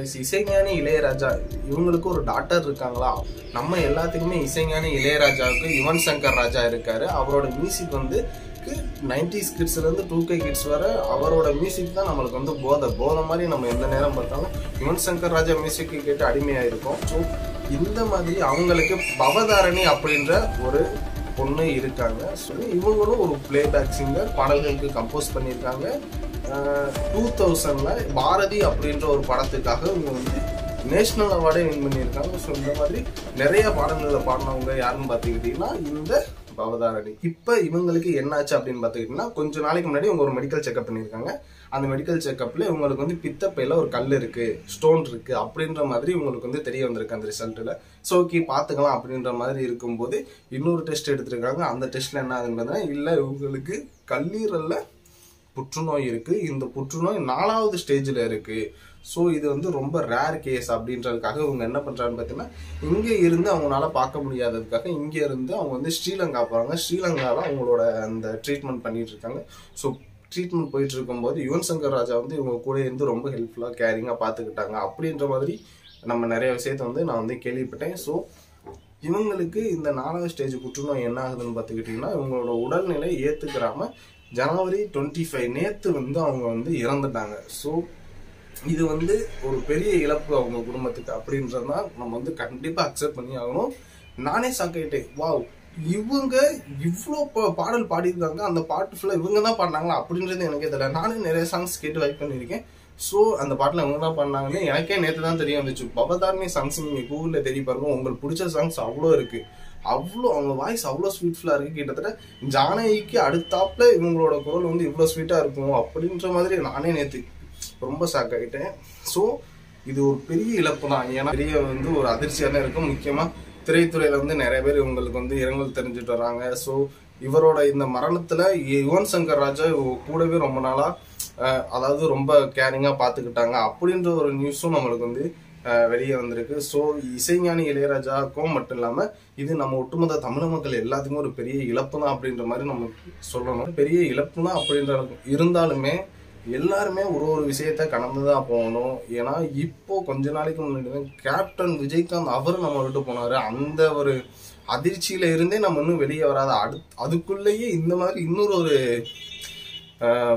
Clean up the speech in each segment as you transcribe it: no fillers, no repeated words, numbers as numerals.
இசைஞானி இளையராஜா இவங்களுக்கு ஒரு டாட்டர் இருக்காங்களா? நம்ம எல்லாத்துக்குமே இசைஞானி இளையராஜாவுக்கு யுவன் சங்கர் ராஜா இருக்காரு. அவரோட மியூசிக் வந்து 90s கிட்ஸ்ல இருந்து 2K கிட்ஸ் வர அவரோட மியூசிக் தான் நம்மளுக்கு வந்து போதை மாதிரி நம்ம எந்த நேரம் பார்த்தாலும் யுவன் சங்கர் ராஜா மியூசிக் கேட்டு அடிமையாயிருக்கோம். ஸோ இந்த மாதிரி அவங்களுக்கு பவதாரணி அப்படின்ற ஒரு பொண்ணு இருக்காங்க. ஸோ இவங்களும் ஒரு பிளேபேக் சிங்கர், பாடல்களுக்கு கம்போஸ் பண்ணியிருக்காங்க. 2000ல பாரதி அப்படின்ற ஒரு படத்துக்காக இவங்க வந்து நேஷனல் அவார்டே வின் பண்ணியிருக்காங்க. ஸோ இந்த மாதிரி நிறைய பாடல்களை பாடினவங்க யாருன்னு பார்த்துக்கிட்டீங்கன்னா இந்த பவதாரணி. இப்போ இவங்களுக்கு என்னாச்சு அப்படின்னு பார்த்துக்கிட்டீங்கன்னா, கொஞ்ச நாளைக்கு முன்னாடி இவங்க ஒரு மெடிக்கல் செக்அப் பண்ணியிருக்காங்க. அந்த மெடிக்கல் செக்அப்ல இவங்களுக்கு வந்து பித்தப்பையில ஒரு கல் இருக்கு, ஸ்டோன் இருக்கு அப்படின்ற மாதிரி இவங்களுக்கு வந்து தெரிய வந்திருக்கு அந்த ரிசல்ட்ல. ஸோ ஓகே பார்த்துக்கலாம் அப்படின்ற மாதிரி இருக்கும்போது இன்னொரு டெஸ்ட் எடுத்திருக்காங்க. அந்த டெஸ்ட்ல என்ன ஆகுதுன்னு பார்த்தீங்கன்னா, இல்லை இவங்களுக்கு கல்லீரல்ல புற்றுநோய் இருக்கு. இந்த புற்றுநோய் 4வது ஸ்டேஜ்ல இருக்கு. ஸோ இது வந்து ரொம்ப ரேர் கேஸ் அப்படின்றதுக்காக இவங்க என்ன பண்றாங்கன்னு பார்த்தீங்கன்னா, இங்க இருந்து அவங்களால பார்க்க முடியாததுக்காக இங்க இருந்து அவங்க வந்து ஸ்ரீலங்கா போறாங்க. ஸ்ரீலங்கால அவங்களோட அந்த ட்ரீட்மெண்ட் பண்ணிட்டு இருக்காங்க. ஸோ ட்ரீட்மெண்ட் போயிட்டு இருக்கும்போது யுவன் சங்கர் ராஜா வந்து இவங்க கூட இருந்து ரொம்ப ஹெல்ப்ஃபுல்லா கேரிங்கா பார்த்துக்கிட்டாங்க அப்படின்ற மாதிரி நம்ம நிறைய விஷயத்த வந்து நான் வந்து கேள்விப்பட்டேன். ஸோ இவங்களுக்கு இந்த 4வது ஸ்டேஜ் புற்றுநோய் என்ன ஆகுதுன்னு பார்த்துக்கிட்டிங்கன்னா, இவங்களோட உடல்நிலை ஏத்துக்கிறாம ஜனவரி 25 நேத்து வந்து அவங்க வந்து இறந்துட்டாங்க. ஸோ இது வந்து ஒரு பெரிய இழப்பு அவங்க குடும்பத்துக்கு அப்படின்றதுனா நம்ம வந்து கண்டிப்பா அக்செப்ட் பண்ணி ஆகணும். நானே சாக்கிட்டேன், வாவ் இவங்க இவ்வளோ பாடல் பாடியிருக்காங்க, அந்த பாட்டு ஃபுல்லாக இவங்க தான் பாடினாங்களா அப்படின்றது எனக்கே தெரியல. நானும் நிறைய சாங்ஸ் கேட்டு வைப் பண்ணியிருக்கேன். ஸோ அந்த பாட்டில் இவங்க தான் பாடினாங்கன்னு எனக்கே நேற்று தான் தெரிய வந்துச்சு. பவதாரணி சாங்ஸ் நீங்கள் கூகுளில் தேடி பாருங்க, உங்களுக்கு பிடிச்ச சாங்ஸ் அவ்வளோ இருக்கு. அவ்வளோ அவங்க வாய்ஸ் அவ்வளோ ஸ்வீட்ஃபுல்லாக இருக்குது. கிட்டத்தட்ட ஜானகிக்கு அடுத்தாப்புல இவங்களோட குரல் வந்து இவ்வளோ ஸ்வீட்டாக இருக்கும் அப்படின்ற மாதிரி நானே நேற்று ரொம்ப ஷாக் ஆகிட்டேன். ஸோ இது ஒரு பெரிய இழப்பு தான். ஏன்னா பெரிய வந்து ஒரு அதிர்ச்சியாக தான் இருக்கும். முக்கியமாக திரைத்துறையில் வந்து நிறைய பேர் இவங்களுக்கு வந்து இரங்கல் தெரிஞ்சுட்டு வராங்க. ஸோ இவரோட இந்த மரணத்தில் யுவன் சங்கர் ராஜா கூடவே ரொம்ப நாளாக அதாவது ரொம்ப கேரிங்காக பார்த்துக்கிட்டாங்க அப்படின்ற ஒரு நியூஸும் நம்மளுக்கு வந்து வெளியே வந்திருக்கு. ஸோ இசைஞானி இளையராஜாவுக்கும் மட்டும் இல்லாமல் இது நம்ம ஒட்டுமொத்த தமிழ் மக்கள் எல்லாத்துக்குமே ஒரு பெரிய இழப்பு தான் அப்படின்ற மாதிரி நம்ம சொல்லணும். பெரிய இழப்பு தான் அப்படின்ற இருந்தாலுமே எல்லாருமே ஒரு விஷயத்த கடந்துதான் போகணும். ஏன்னா இப்போ கொஞ்ச நாளைக்கு முன்னாடி கேப்டன் விஜயகாந்த் அவர் நம்ம விட்டு போனாரு. அந்த ஒரு அதிர்ச்சியில இருந்தே நம்ம இன்னும் வெளியே வராத அதுக்குள்ளேயே இந்த மாதிரி இன்னொரு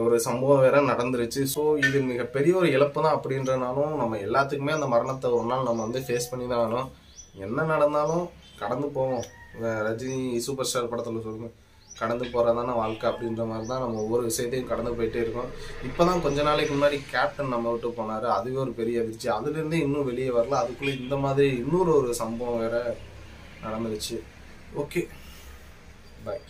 ஒரு சம்பவம் வேற நடந்துருச்சு. ஸோ இது மிகப்பெரிய ஒரு இழப்பு தான் அப்படின்றனாலும் நம்ம எல்லாத்துக்குமே அந்த மரணத்தை ஒரு நாள் நம்ம வந்து ஃபேஸ் பண்ணி தான் ஆகணும். என்ன நடந்தாலும் கடந்து போவோம். ரஜினி சூப்பர் ஸ்டார் படத்துல சொல்லுங்க, கடந்து போறதான வாழ்க்கை அப்படின்ற மாதிரி தான் நம்ம ஒவ்வொரு விஷயத்தையும் கடந்து போயிட்டே இருக்கோம். இப்போதான் கொஞ்ச நாளைக்கு முன்னாடி கேப்டன் நம்ம விட்டு போனாரு, அதுவே ஒரு பெரிய அதிர்ச்சி. அதுல இருந்தே இன்னும் வெளியே வரல. அதுக்குள்ள இந்த மாதிரி இன்னொரு சம்பவம் வேற நடந்துருச்சு. ஓகே, பாய்.